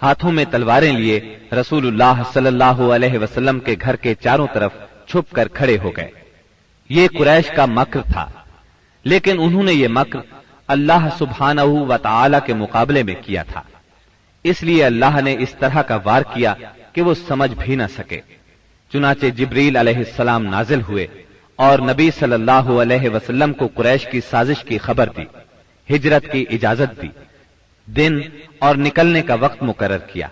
ہاتھوں میں تلواریں لیے رسول اللہ صلی اللہ علیہ وسلم کے گھر کے چاروں طرف چھپ کر کھڑے ہو گئے۔ یہ قریش کا مکر تھا، لیکن انہوں نے یہ مکر اللہ سبحانہ و تعالی کے مقابلے میں کیا تھا، اس لیے اللہ نے اس طرح کا وار کیا کہ وہ سمجھ بھی نہ سکے۔ چنانچہ جبریل علیہ السلام نازل ہوئے اور نبی صلی اللہ علیہ وسلم کو قریش کی سازش کی خبر دی، ہجرت کی اجازت دی، دن اور نکلنے کا وقت مقرر کیا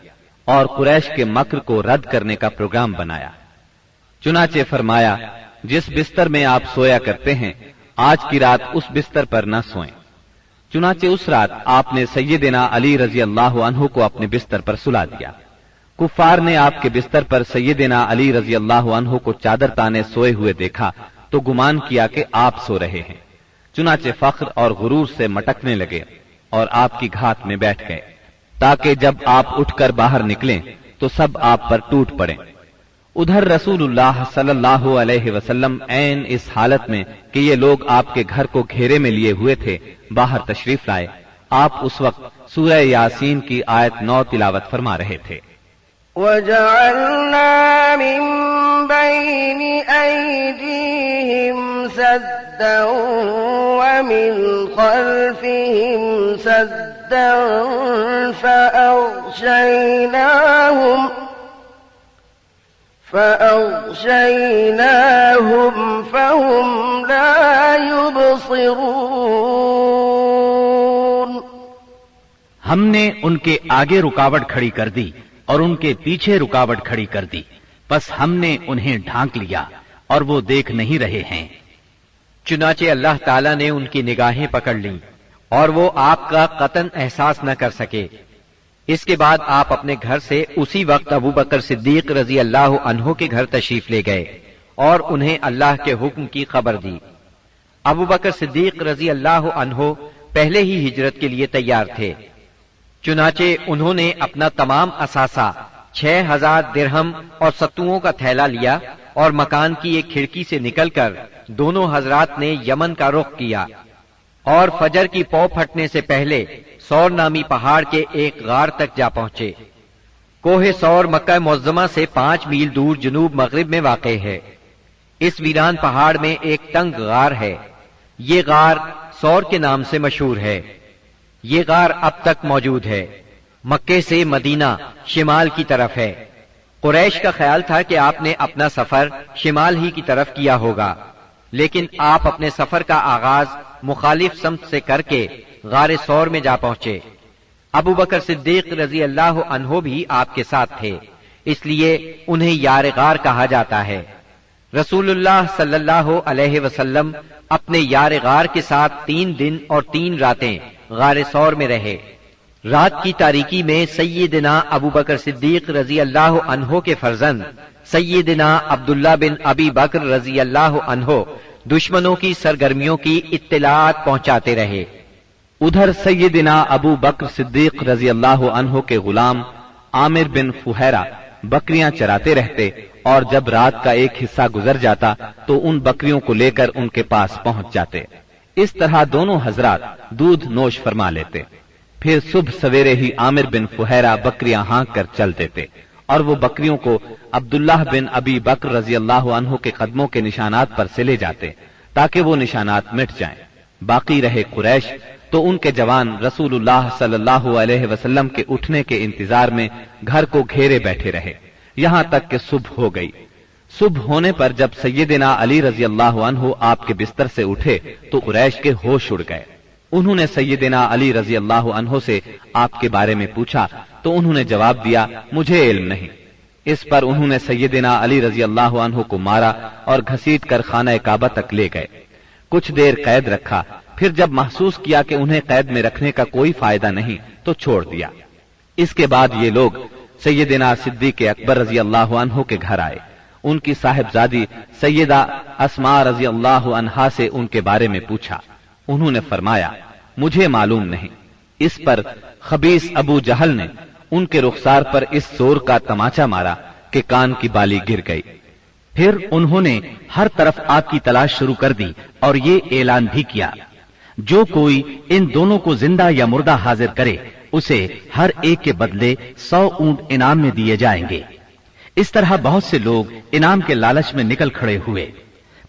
اور قریش کے مکر کو رد کرنے کا پروگرام بنایا۔ چنانچہ فرمایا، جس بستر میں آپ سویا کرتے ہیں آج کی رات اس بستر پر نہ سوئیں۔ چنانچہ اس رات آپ نے سیدنا علی رضی اللہ عنہ کو اپنے بستر پر سلا دیا۔ کفار نے آپ کے بستر پر سیدنا علی رضی اللہ عنہ کو چادر تانے سوئے ہوئے دیکھا تو گمان کیا کہ آپ سو رہے ہیں، چنانچہ فخر اور غرور سے مٹکنے لگے اور آپ کی گھات میں بیٹھ گئے تاکہ جب آپ اٹھ کر باہر نکلیں تو سب آپ پر ٹوٹ پڑیں۔ ادھر رسول اللہ صلی اللہ علیہ وسلم عین اس حالت میں کہ یہ لوگ آپ کے گھر کو گھیرے میں لیے ہوئے تھے باہر تشریف لائے۔ آپ اس وقت سورہ یاسین کی آیت 9 تلاوت فرما رہے تھے۔ وَجَعَلْنَا مِن بَيْنِ أَيْدِيهِمْ سَدًّا وَمِنْ خَلْفِهِمْ سَدًّا فَأَغْشَيْنَاهُمْ فَهُمْ لَا يُبْصِرُونَ۔ ہم نے ان کے آگے رکاوٹ کھڑی کر دی اور ان کے پیچھے رکاوٹ کھڑی کر دی، پس ہم نے انہیں ڈھانک لیا اور وہ دیکھ نہیں رہے ہیں۔ چنانچہ اللہ تعالیٰ نے ان کی نگاہیں پکڑ لیں اور وہ آپ کا قطعاً احساس نہ کر سکے۔ اس کے بعد آپ اپنے گھر سے اسی وقت ابو بکر صدیق رضی اللہ عنہ کے گھر تشریف لے گئے اور انہیں اللہ کے حکم کی خبر دی۔ ابو بکر صدیق رضی اللہ عنہ پہلے ہی ہجرت کے لیے تیار تھے، چنانچہ انہوں نے اپنا تمام اثاثہ 6000 درہم اور ستوؤں کا تھیلا لیا اور مکان کی ایک کھڑکی سے نکل کر دونوں حضرات نے یمن کا رخ کیا اور فجر کی پو پھٹنے سے پہلے سور نامی پہاڑ کے ایک غار تک جا پہنچے۔ کوہ سور مکہ معظمہ سے 5 میل دور جنوب مغرب میں واقع ہے۔ اس ویران پہاڑ میں ایک تنگ غار ہے، یہ غار سور کے نام سے مشہور ہے۔ یہ غار اب تک موجود ہے، مکے سے مدینہ شمال کی طرف ہے۔ قریش کا خیال تھا کہ آپ نے اپنا سفر شمال ہی کی طرف کیا ہوگا، لیکن آپ اپنے سفر کا آغاز مخالف سمت سے کر کے غار سور میں جا پہنچے۔ ابو بکر صدیق رضی اللہ عنہ بھی آپ کے ساتھ تھے، اس لیے انہیں یار غار کہا جاتا ہے۔ رسول اللہ صلی اللہ علیہ وسلم اپنے یار غار کے ساتھ 3 دن اور 3 راتیں غار سور میں رہے۔ رات کی تاریکی میں سیدنا ابو بکر صدیق رضی اللہ عنہ کے فرزند سیدنا عبداللہ بن ابی بکر رضی اللہ عنہ دشمنوں کی سرگرمیوں کی اطلاعات پہنچاتے رہے۔ ادھر سیدنا ابو بکر صدیق رضی اللہ عنہ کے غلام عامر بن فہیرہ بکریاں چراتے رہتے اور جب رات کا ایک حصہ گزر جاتا تو ان بکریوں کو لے کر ان کے پاس پہنچ جاتے۔ اس طرح دونوں حضرات دودھ نوش فرما لیتے۔ پھر صبح سویرے ہی عامر بن فہیرہ بکریاں ہانک کر چل دیتے اور وہ بکریوں کو عبداللہ بن ابی بکر رضی اللہ عنہ کے قدموں کے نشانات پر سے لے جاتے تاکہ وہ نشانات مٹ جائیں۔ باقی رہے قریش تو ان کے جوان رسول اللہ صلی اللہ علیہ وسلم کے اٹھنے کے انتظار میں گھر کو گھیرے بیٹھے رہے یہاں تک کہ صبح ہو گئی۔ صبح ہونے پر جب سیدنا علی رضی اللہ عنہ آپ کے بستر سے اٹھے تو قریش کے ہوش اڑ گئے۔ انہوں نے سیدنا علی رضی اللہ عنہ سے آپ کے بارے میں پوچھا تو انہوں نے جواب دیا، مجھے علم نہیں۔ اس پر انہوں نے سیدنا علی رضی اللہ عنہ کو مارا اور گھسیٹ کر خانہ کعبہ تک لے گئے۔ کچھ دیر قید رکھا، پھر جب محسوس کیا کہ انہیں قید میں رکھنے کا کوئی فائدہ نہیں تو چھوڑ دیا۔ اس کے بعد یہ لوگ سیدنا صدیق اکبر رضی اللہ عنہ کے گھر آئے۔ ان کی صاحبزادی سیدہ اسماء رضی اللہ عنہا سے ان کے بارے میں پوچھا۔ انہوں نے فرمایا، مجھے معلوم نہیں۔ اس پر خبیث ابو جہل نے ان کے رخسار پر اس زور کا تماچا مارا کہ کان کی بالی گر گئی۔ پھر انہوں نے ہر طرف آپ کی تلاش شروع کر دی اور یہ اعلان بھی کیا، جو کوئی ان دونوں کو زندہ یا مردہ حاضر کرے اسے ہر ایک کے بدلے 100 اونٹ انعام میں دیے جائیں گے۔ اس طرح بہت سے لوگ انعام کے لالچ میں نکل کھڑے ہوئے۔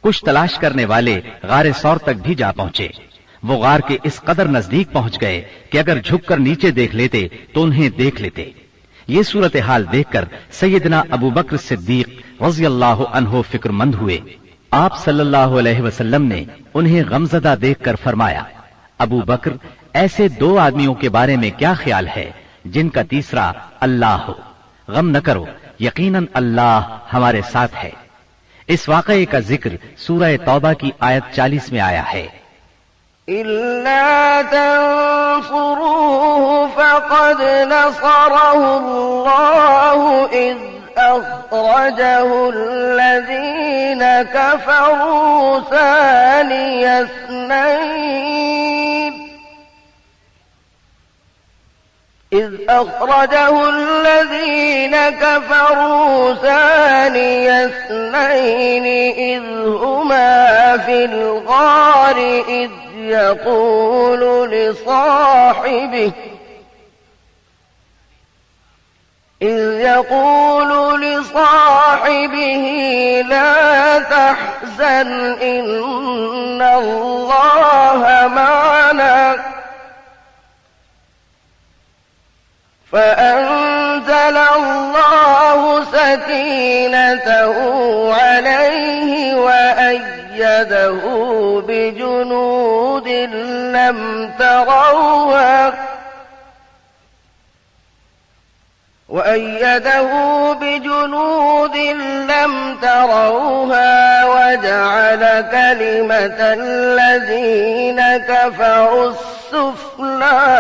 کچھ تلاش کرنے والے غار ثور تک بھی جا پہنچے۔ وہ غار کے اس قدر نزدیک پہنچ گئے کہ اگر جھک کر نیچے دیکھ لیتے تو انہیں دیکھ لیتے۔ یہ صورتحال دیکھ کر سیدنا ابو بکر صدیق رضی اللہ عنہ فکر مند ہوئے۔ آپ صلی اللہ علیہ وسلم نے انہیں غمزدہ دیکھ کر فرمایا، ابو بکر، ایسے 2 آدمیوں کے بارے میں کیا خیال ہے جن کا تیسرا اللہ ہو؟ غم نہ کرو، یقیناً اللہ ہمارے ساتھ ہے۔ اس واقعے کا ذکر سورہ توبہ کی آیت 40 میں آیا ہے۔ إِلَّا تَنصُرُوهُ فَقَدْ نَصَرَهُ اللَّهُ إِذْ أَخْرَجَهُ الَّذِينَ كَفَرُوا ثَانِيَ اثْنَيْنِ إِذْ هُمَا فِي الْغَارِ إِذْ يَقُولُ لِصَاحِبِهِ لَا تَحْزَنْ إِنَّ اللَّهَ مَعَنَا فَأَنزَلَ اللَّهُ سَكِينَتَهُ عَلَيْهِ وَأَيَّدَهُ بِجُنُودٍ لَّمْ تَرَوْهَا وَجَعَلَ كَلِمَةَ الَّذِينَ كَفَرُوا السُّفْلَىٰ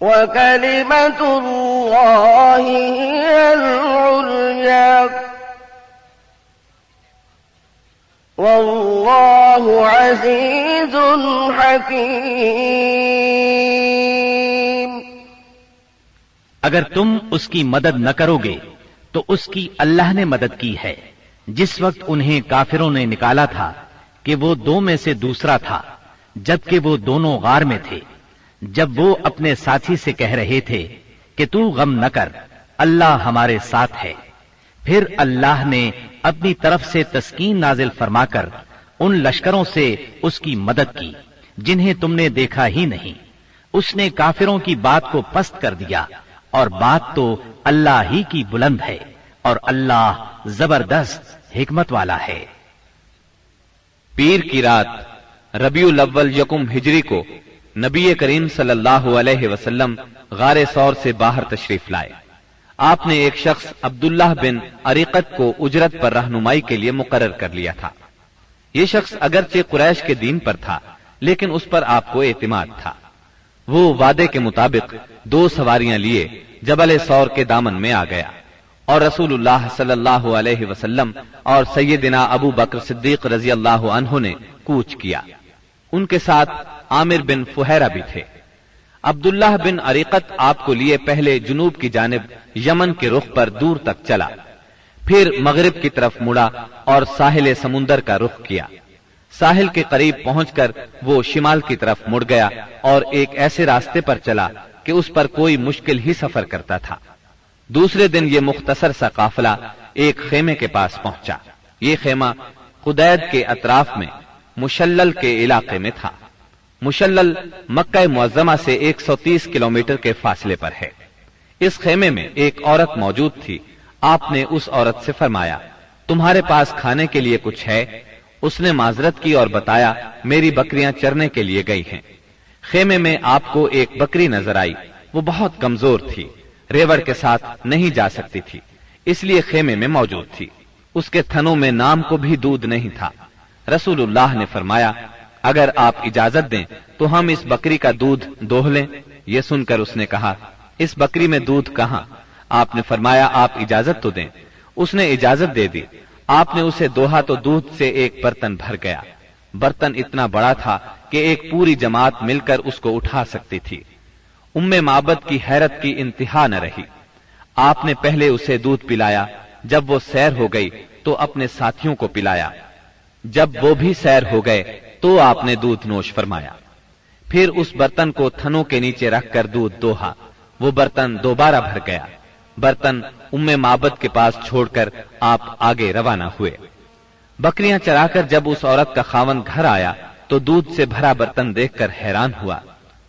وَكَلِمَةُ اللَّهِ هِيَ الْعُلْيَا وَاللَّهُ عَزِيزٌ حَكِيمٌ۔ اگر تم اس کی مدد نہ کرو گے تو اس کی اللہ نے مدد کی ہے جس وقت انہیں کافروں نے نکالا تھا کہ وہ 2 میں سے دوسرا تھا، جبکہ وہ دونوں غار میں تھے۔ جب وہ اپنے ساتھی سے کہہ رہے تھے کہ تو غم نہ کر، اللہ ہمارے ساتھ ہے، پھر اللہ نے اپنی طرف سے تسکین نازل فرما کر ان لشکروں سے اس کی مدد کی جنہیں تم نے دیکھا ہی نہیں۔ اس نے کافروں کی بات کو پست کر دیا، اور بات تو اللہ ہی کی بلند ہے، اور اللہ زبردست حکمت والا ہے۔ پیر کی رات ربیع الاول 1 ہجری کو نبی کریم صلی اللہ علیہ وسلم غار ثور سے باہر تشریف لائے۔ آپ نے ایک شخص عبداللہ بن عریقت کو اجرت پر رہنمائی کے لیے مقرر کر لیا تھا۔ یہ شخص اگرچہ قریش کے دین پر تھا لیکن اس پر آپ کو اعتماد تھا۔ وہ وعدے کے مطابق 2 سواریاں لیے جبل ثور کے دامن میں آ گیا، اور رسول اللہ صلی اللہ علیہ وسلم اور سیدنا ابو بکر صدیق رضی اللہ عنہ نے کوچ کیا۔ ان کے ساتھ عامر بن فہیرہ بھی تھے۔ عبداللہ بن عریقت آپ کو لیے پہلے جنوب کی جانب یمن کے رخ پر دور تک چلا، پھر مغرب کی طرف مڑا اور ساحل سمندر کا رخ کیا۔ ساحل کے قریب پہنچ کر وہ شمال کی طرف مڑ گیا اور ایک ایسے راستے پر چلا کہ اس پر کوئی مشکل ہی سفر کرتا تھا۔ دوسرے دن یہ مختصر سا قافلہ ایک خیمے کے پاس پہنچا۔ یہ خیمہ خدید کے اطراف میں مشلل کے علاقے میں تھا۔ مشلل مکہ معظمہ سے 130 کلومیٹر کے فاصلے پر ہے۔ اس خیمے میں ایک عورت موجود تھی۔ آپ نے اس عورت سے فرمایا، تمہارے پاس کھانے کے لیے کچھ ہے؟ اس نے معذرت کی اور بتایا، میری بکریاں چرنے کے لیے گئی ہیں۔ خیمے میں آپ کو ایک بکری نظر آئی، وہ بہت کمزور تھی، ریوڑ کے ساتھ نہیں جا سکتی تھی، اس لیے خیمے میں موجود تھی۔ اس کے تھنوں میں نام کو بھی دودھ نہیں تھا۔ رسول اللہ نے فرمایا، اگر آپ اجازت دیں تو ہم اس بکری کا دودھ دوہ لیں۔ یہ سن کر اس نے کہا، اس بکری میں دودھ کہاں؟ آپ نے فرمایا، آپ اجازت تو دیں۔ اس نے اجازت دے دی۔ آپ نے اسے دوہا تو دودھ سے ایک برتن بھر گیا۔ برتن اتنا بڑا تھا کہ ایک پوری جماعت مل کر اس کو اٹھا سکتی تھی۔ ام معبد کی حیرت کی انتہا نہ رہی۔ آپ نے پہلے اسے دودھ پلایا، جب وہ سیر ہو گئی تو اپنے ساتھیوں کو پلایا۔ جب وہ بھی سیر ہو گئے تو آپ نے دودھ نوش فرمایا۔ پھر اس برتن کو تھنوں کے نیچے رکھ کر دودھ دوہا، وہ برتن دوبارہ بھر گیا۔ برتن ام معبد کے پاس چھوڑ کر آپ آگے روانہ ہوئے۔ بکریاں چرا کر جب اس عورت کا خاوند گھر آیا تو دودھ سے بھرا برتن دیکھ کر حیران ہوا۔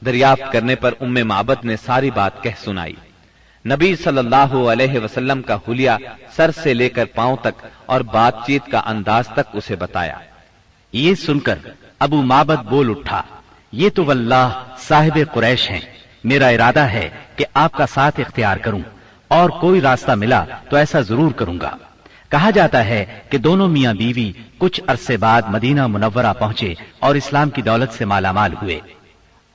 دریافت کرنے پر ام معبد نے ساری بات کہہ سنائی۔ نبی صلی اللہ علیہ وسلم کا حلیہ سر سے لے کر پاؤں تک اور بات چیت کا انداز تک اسے بتایا۔ یہ سن کر ابو معبد بول اٹھا، یہ تو واللہ صاحب قریش ہیں، میرا ارادہ ہے کہ آپ کا ساتھ اختیار کروں، اور کوئی راستہ ملا تو ایسا ضرور کروں گا۔ کہا جاتا ہے کہ دونوں میاں بیوی کچھ عرصے بعد مدینہ منورہ پہنچے اور اسلام کی دولت سے مالا مال ہوئے۔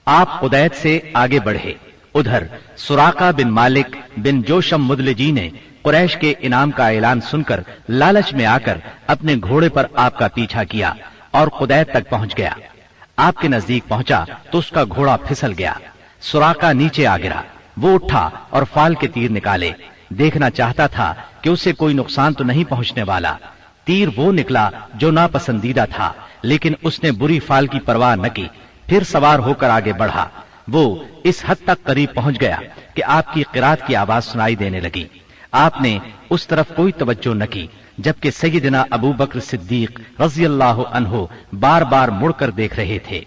آپ قدیت سے آگے بڑھے۔ ادھر سراقہ بن مالک بن جوشم مدلجی نے قریش کے انعام کا اعلان سن کر لالچ میں آ کر اپنے گھوڑے پر آپ کا پیچھا کیا اور قدیت تک پہنچ گیا۔ آپ کے نزدیک پہنچا تو اس کا گھوڑا پھسل گیا۔ سراقہ نیچے آ گرا۔ وہ اٹھا اور فال کے تیر نکالے، دیکھنا چاہتا تھا کہ اسے کوئی نقصان تو نہیں پہنچنے والا۔ تیر وہ نکلا جو ناپسندیدہ تھا، لیکن اس نے بری فال کی پرواہ نہ کی، پھر سوار ہو کر آگے بڑھا۔ وہ اس حد تک قریب پہنچ گیا کہ آپ کی قرات کی آواز سنائی دینے لگی۔ آپ نے اس طرف کوئی توجہ نہ کی، جبکہ سیدنا ابو بکر صدیق رضی اللہ عنہ بار بار مڑ کر دیکھ رہے تھے۔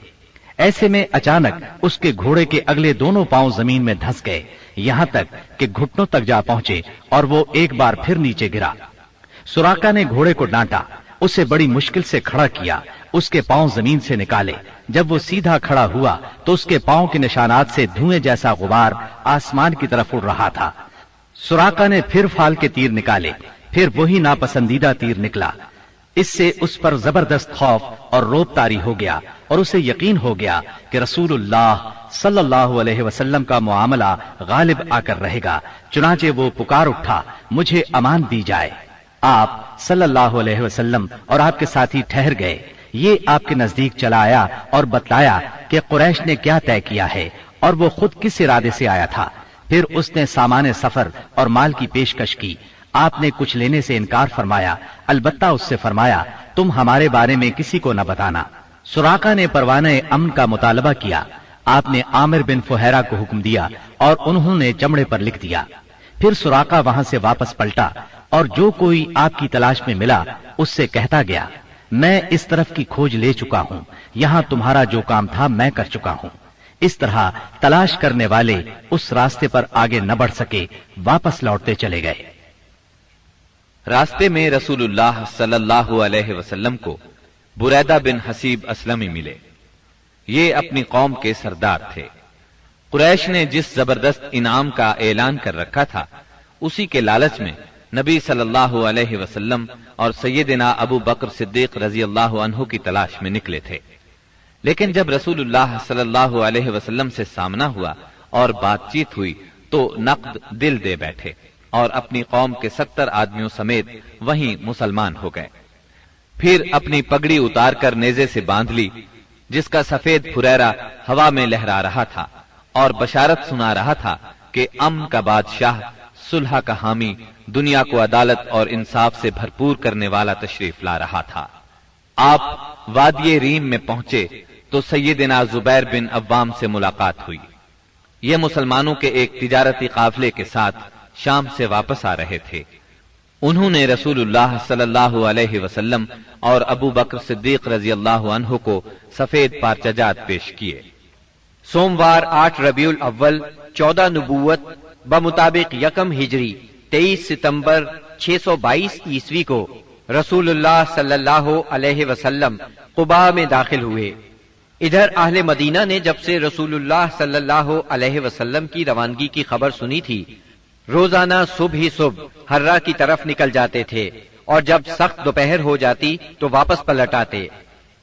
ایسے میں اچانک اس کے گھوڑے کے اگلے دونوں پاؤں زمین میں دھنس گئے، یہاں تک کہ گھٹنوں تک جا پہنچے اور وہ ایک بار پھر نیچے گرا۔ سراقہ نے گھوڑے کو ڈانٹا، اسے بڑی مشکل سے کھڑا کیا، اس کے پاؤں زمین سے نکالے۔ جب وہ سیدھا کھڑا ہوا تو اس کے پاؤں کے نشانات سے دھوئیں جیسا غبار آسمان کی طرف اڑ رہا تھا۔ سراقہ نے پھر فال کے تیر نکالے، پھر وہی ناپسندیدہ تیر نکلا۔ اس سے اس پر زبردست خوف اور روب طاری ہو گیا اور اسے یقین ہو گیا کہ رسول اللہ صلی اللہ علیہ وسلم کا معاملہ غالب آ کر رہے گا۔ چنانچہ وہ پکار اٹھا، مجھے امان دی جائے۔ آپ صلی اللہ علیہ وسلم اور آپ کے ساتھی ٹھہر گئے۔ یہ آپ کے نزدیک چلا آیا اور بتلایا کہ قریش نے کیا طے کیا ہے اور وہ خود کس ارادے سے آیا تھا۔ پھر اس نے سامان سفر اور مال کی پیشکش کی۔ آپ نے کچھ لینے سے انکار فرمایا، البتہ اس سے فرمایا تم ہمارے بارے میں کسی کو نہ بتانا۔ سراقہ نے پروانہ امن کا مطالبہ کیا۔ آپ نے عامر بن فہیرہ کو حکم دیا اور انہوں نے چمڑے پر لکھ دیا۔ پھر سراقہ وہاں سے واپس پلٹا اور جو کوئی آپ کی تلاش میں ملا اس سے کہتا گیا، میں اس طرف کی کھوج لے چکا ہوں، یہاں تمہارا جو کام تھا میں کر چکا ہوں۔ اس طرح تلاش کرنے والے اس راستے پر آگے نہ بڑھ سکے، واپس لوٹتے چلے گئے۔ راستے میں رسول اللہ صلی اللہ علیہ وسلم کو بریدہ بن حسیب اسلمی ملے۔ یہ اپنی قوم کے سردار تھے۔ قریش نے جس زبردست انعام کا اعلان کر رکھا تھا، اسی کے لالچ میں نبی صلی اللہ علیہ وسلم اور سیدنا ابو بکر صدیق رضی اللہ عنہ کی تلاش میں نکلے تھے۔ لیکن جب رسول اللہ صلی اللہ علیہ وسلم سے سامنا ہوا اور بات چیت ہوئی تو نقد دل دے بیٹھے اور اپنی قوم کے 70 آدمیوں سمیت وہیں مسلمان ہو گئے۔ پھر اپنی پگڑی اتار کر نیزے سے باندھ لی، جس کا سفید پھریرا ہوا میں لہرا رہا تھا، اور بشارت سنا رہا تھا کہ امن کا بادشاہ، صلح کا حامی، دنیا کو عدالت اور انصاف سے بھرپور کرنے والا تشریف لا رہا تھا۔ آپ وادی ریم میں پہنچے تو سیدنا زبیر بن عوام سے ملاقات ہوئی۔ یہ مسلمانوں کے ایک تجارتی قافلے کے ساتھ شام سے واپس آ رہے تھے۔ انہوں نے رسول اللہ صلی اللہ علیہ وسلم اور ابو بکر صدیق رضی اللہ عنہ کو سفید پارچجات پیش کیے۔ سوموار 8 ربیع الاول 14 نبوت بمطابق 1 ہجری 23 ستمبر 622 عیسوی کو رسول اللہ صلی اللہ علیہ وسلم قباء میں داخل ہوئے۔ ادھر اہل مدینہ نے جب سے رسول اللہ صلی اللہ علیہ وسلم کی روانگی کی خبر سنی تھی، روزانہ صبح ہی صبح حرہ کی طرف نکل جاتے تھے، اور جب سخت دوپہر ہو جاتی تو واپس پلٹ آتے۔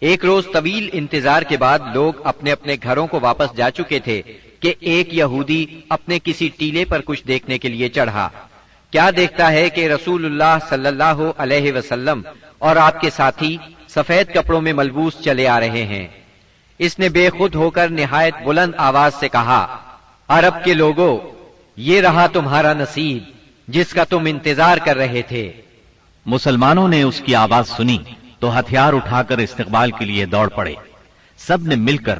ایک روز طویل انتظار کے بعد لوگ اپنے اپنے گھروں کو واپس جا چکے تھے کہ ایک یہودی اپنے کسی ٹیلے پر کچھ دیکھنے کے لیے چڑھا۔ کیا دیکھتا ہے کہ رسول اللہ صلی اللہ علیہ وسلم اور آپ کے ساتھی سفید کپڑوں میں ملبوس چلے آ رہے ہیں۔ اس نے بے خود ہو کر نہایت بلند آواز سے کہا، عرب کے لوگوں، یہ رہا تمہارا نصیب جس کا تم انتظار کر رہے تھے۔ مسلمانوں نے اس کی آواز سنی تو ہتھیار اٹھا کر استقبال کے لیے دوڑ پڑے۔ سب نے مل کر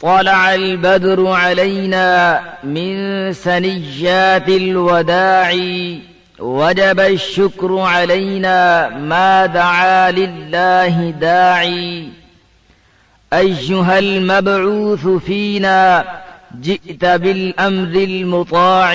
طلع البدر علينا من ثنيات الوداع وجب الشكر علينا ما دعا لله داعي أيها المبعوث فينا جئت بالأمر المطاع।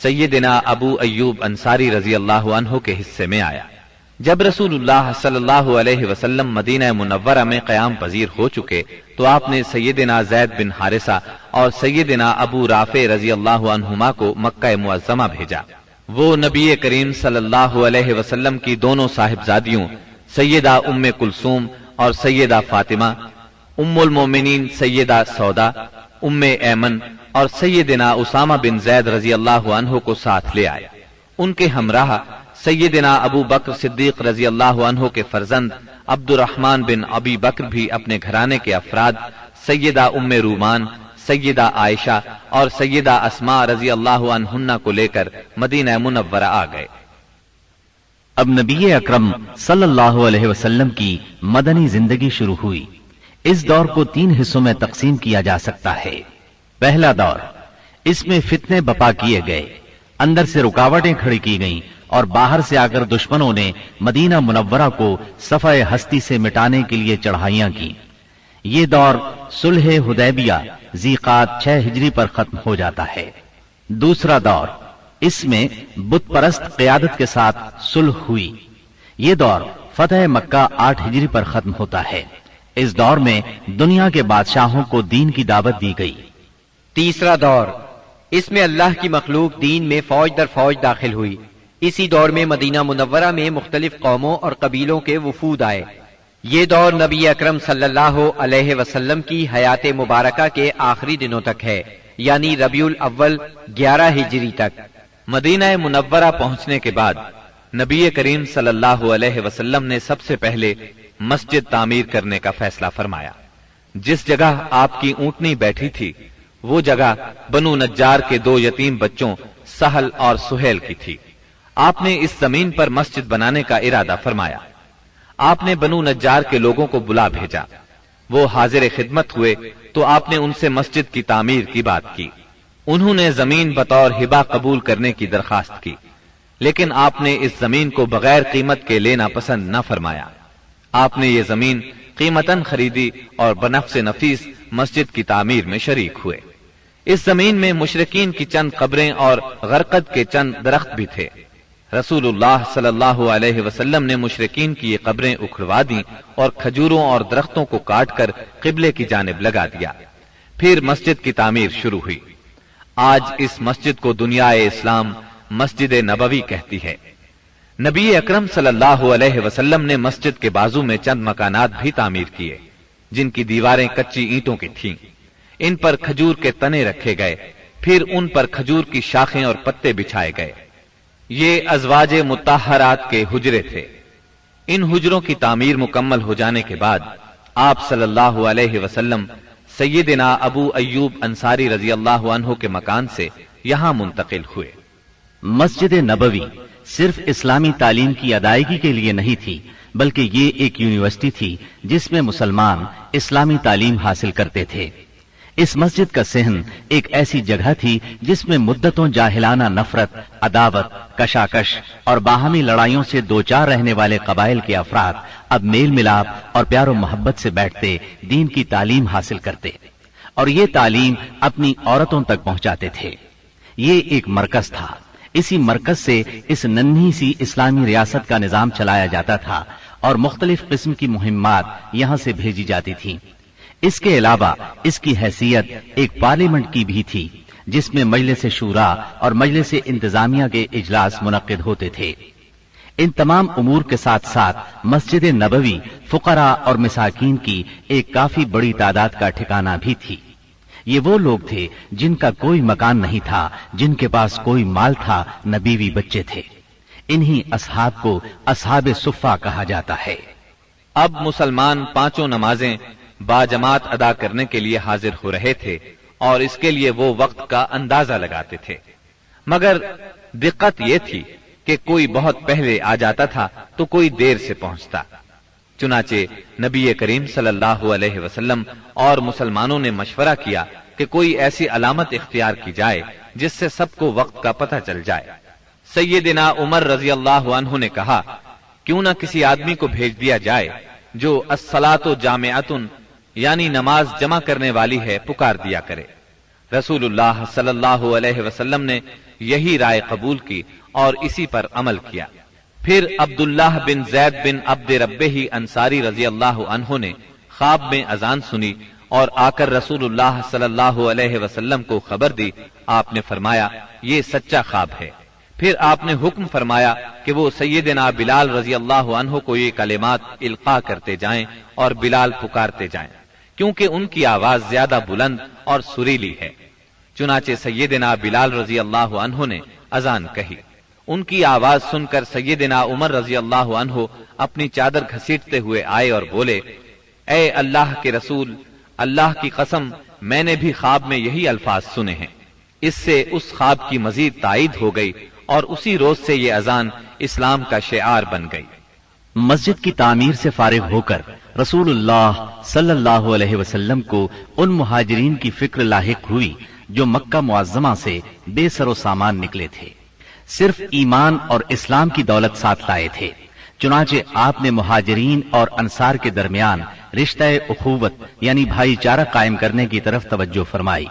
سیدنا ابو ایوب انصاری رضی اللہ عنہ کے حصے میں آیا۔ جب رسول اللہ صلی اللہ علیہ وسلم مدینہ منورہ میں قیام پذیر ہو چکے تو آپ نے سیدنا زید بن حارثہ اور سیدنا ابو رافع رضی اللہ عنہما کو مکہ معظمہ بھیجا۔ وہ نبی کریم صلی اللہ علیہ وسلم کی دونوں صاحبزادیوں سیدہ ام کلثوم اور سیدہ فاطمہ، ام المومنین سیدہ سودا، ام ایمن اور سیدنا اسامہ بن زید رضی اللہ عنہ کو ساتھ لے آئے۔ ان کے ہمراہ سیدنا ابو بکر صدیق رضی اللہ عنہ کے فرزند عبد الرحمن بن ابی بکر بھی اپنے گھرانے کے افراد سیدہ ام رومان، سیدہ عائشہ اور سیدہ اسماء رضی اللہ عنہن کو لے کر مدینہ منورہ آ گئے۔ اب نبی اکرم صلی اللہ علیہ وسلم کی مدنی زندگی شروع ہوئی۔ اس دور کو 3 حصوں میں تقسیم کیا جا سکتا ہے۔ پہلا دور، اس میں فتنے بپا کیے گئے، اندر سے رکاوٹیں کھڑی کی گئیں اور باہر سے آ کر دشمنوں نے مدینہ منورہ کو صفحہ ہستی سے مٹانے کے لیے چڑھائیاں کی۔ یہ دور صلح حدیبیہ ذیقعد 6 ہجری پر ختم ہو جاتا ہے۔ دوسرا دور، اس میں بت پرست قیادت کے ساتھ صلح ہوئی۔ یہ دور فتح مکہ 8 ہجری پر ختم ہوتا ہے۔ اس دور میں دنیا کے بادشاہوں کو دین کی دعوت دی گئی۔ تیسرا دور، اس میں اللہ کی مخلوق دین میں فوج در فوج داخل ہوئی۔ اسی دور میں مدینہ منورہ میں مختلف قوموں اور قبیلوں کے وفود آئے۔ یہ دور نبی اکرم صلی اللہ علیہ وسلم کی حیات مبارکہ کے آخری دنوں تک ہے، یعنی ربیع الاول 11 ہجری تک۔ مدینہ منورہ پہنچنے کے بعد نبی کریم صلی اللہ علیہ وسلم نے سب سے پہلے مسجد تعمیر کرنے کا فیصلہ فرمایا۔ جس جگہ آپ کی اونٹنی بیٹھی تھی وہ جگہ بنو نجار کے 2 یتیم بچوں سہل اور سہیل کی تھی۔ آپ نے اس زمین پر مسجد بنانے کا ارادہ فرمایا۔ آپ نے بنو نجار کے لوگوں کو بلا بھیجا۔ وہ حاضر خدمت ہوئے تو آپ نے ان سے مسجد کی تعمیر کی بات کی۔ انہوں نے زمین بطور ہبہ قبول کرنے کی درخواست کی، لیکن آپ نے اس زمین کو بغیر قیمت کے لینا پسند نہ فرمایا۔ آپ نے یہ زمین قیمتاً خریدی اور بنفس نفیس مسجد کی تعمیر میں شریک ہوئے۔ اس زمین میں مشرکین کی چند قبریں اور غرقد کے چند درخت بھی تھے۔ رسول اللہ صلی اللہ علیہ وسلم نے مشرکین کی یہ قبریں اکھڑوا دیں اور کھجوروں اور درختوں کو کاٹ کر قبلے کی جانب لگا دیا۔ پھر مسجد کی تعمیر شروع ہوئی۔ آج اس مسجد کو دنیا اسلام مسجد نبوی کہتی ہے۔ نبی اکرم صلی اللہ علیہ وسلم نے مسجد کے بازو میں چند مکانات بھی تعمیر کیے جن کی دیواریں کچی اینٹوں کی تھیں۔ ان پر کھجور کے تنے رکھے گئے، پھر ان پر کھجور کی شاخیں اور پتے بچھائے گئے۔ یہ ازواج مطہرات کے حجرے تھے۔ ان حجروں کی تعمیر مکمل ہو جانے کے بعد آپ صلی اللہ علیہ وسلم سیدنا ابو ایوب انصاری رضی اللہ عنہ کے مکان سے یہاں منتقل ہوئے۔ مسجد نبوی صرف اسلامی تعلیم کی ادائیگی کے لیے نہیں تھی، بلکہ یہ ایک یونیورسٹی تھی جس میں مسلمان اسلامی تعلیم حاصل کرتے تھے۔ اس مسجد کا صحن ایک ایسی جگہ تھی جس میں مدتوں جاہلانہ نفرت، عداوت، کشاکش اور باہمی لڑائیوں سے دوچار رہنے والے قبائل کے افراد اب میل ملاپ اور پیار و محبت سے بیٹھتے، دین کی تعلیم حاصل کرتے اور یہ تعلیم اپنی عورتوں تک پہنچاتے تھے۔ یہ ایک مرکز تھا۔ اسی مرکز سے اس ننھی سی اسلامی ریاست کا نظام چلایا جاتا تھا اور مختلف قسم کی مہمات یہاں سے بھیجی جاتی تھیں۔ اس کے علاوہ اس کی حیثیت ایک پارلیمنٹ کی بھی تھی جس میں مجلس شورا اور مجلس انتظامیہ کے اجلاس منعقد ہوتے تھے۔ ان تمام امور کے ساتھ ساتھ مسجد نبوی فقراء اور مساکین کی ایک کافی بڑی تعداد کا ٹھکانہ بھی تھی۔ یہ وہ لوگ تھے جن کا کوئی مکان نہیں تھا، جن کے پاس کوئی مال تھا، نہ بیوی بچے تھے۔ انہی اصحاب کو اصحاب صفہ کہا جاتا ہے۔ اب مسلمان 5 نمازیں باجماعت ادا کرنے کے لیے حاضر ہو رہے تھے اور اس کے لیے وہ وقت کا اندازہ لگاتے تھے، مگر دقت یہ تھی کہ کوئی بہت پہلے آ جاتا تھا تو کوئی دیر سے پہنچتا۔ چنانچہ نبی کریم صلی اللہ علیہ وسلم اور مسلمانوں نے مشورہ کیا کہ کوئی ایسی علامت اختیار کی جائے جس سے سب کو وقت کا پتہ چل جائے۔ سیدنا عمر رضی اللہ عنہ نے کہا، کیوں نہ کسی آدمی کو بھیج دیا جائے جو الصلاۃ جامعۃ یعنی نماز جمع کرنے والی ہے پکار دیا کرے۔ رسول اللہ صلی اللہ علیہ وسلم نے یہی رائے قبول کی اور اسی پر عمل کیا۔ پھر عبداللہ بن زید بن عبد ربہ انصاری رضی اللہ عنہ نے خواب میں اذان سنی اور آ کر رسول اللہ صلی اللہ علیہ وسلم کو خبر دی۔ آپ نے فرمایا یہ سچا خواب ہے۔ پھر آپ نے حکم فرمایا کہ وہ سیدنا بلال رضی اللہ عنہ کو یہ کلمات القاء کرتے جائیں اور بلال پکارتے جائیں، کیونکہ ان کی آواز زیادہ بلند اور سریلی ہے۔ چنانچہ سیدنا بلال رضی اللہ عنہ نے اذان کہی۔ ان کی آواز سن کر سیدنا عمر رضی اللہ عنہ اپنی چادر گھسیٹتے ہوئے آئے اور بولے، اے اللہ کے رسول، اللہ کی قسم میں نے بھی خواب میں یہی الفاظ سنے ہیں۔ اس سے اس خواب کی مزید تائید ہو گئی اور اسی روز سے یہ اذان اسلام کا شعار بن گئی۔ مسجد کی تعمیر سے فارغ ہو کر رسول اللہ صلی اللہ علیہ وسلم کو ان مہاجرین کی فکر لاحق ہوئی جو مکہ معظمہ سے بے سر و سامان نکلے تھے، صرف ایمان اور اسلام کی دولت ساتھ لائے تھے۔ چنانچہ آپ نے مہاجرین اور انصار کے درمیان رشتہ اخوت یعنی بھائی چارہ قائم کرنے کی طرف توجہ فرمائی۔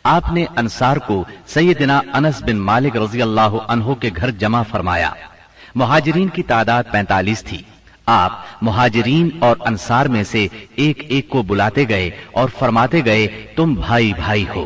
آپ نے انصار کو سیدنا انس بن مالک رضی اللہ عنہ کے گھر جمع فرمایا۔ مہاجرین کی تعداد 45 تھی۔ آپ مہاجرین اور انصار میں سے ایک ایک کو بلاتے گئے اور فرماتے گئے تم بھائی بھائی ہو۔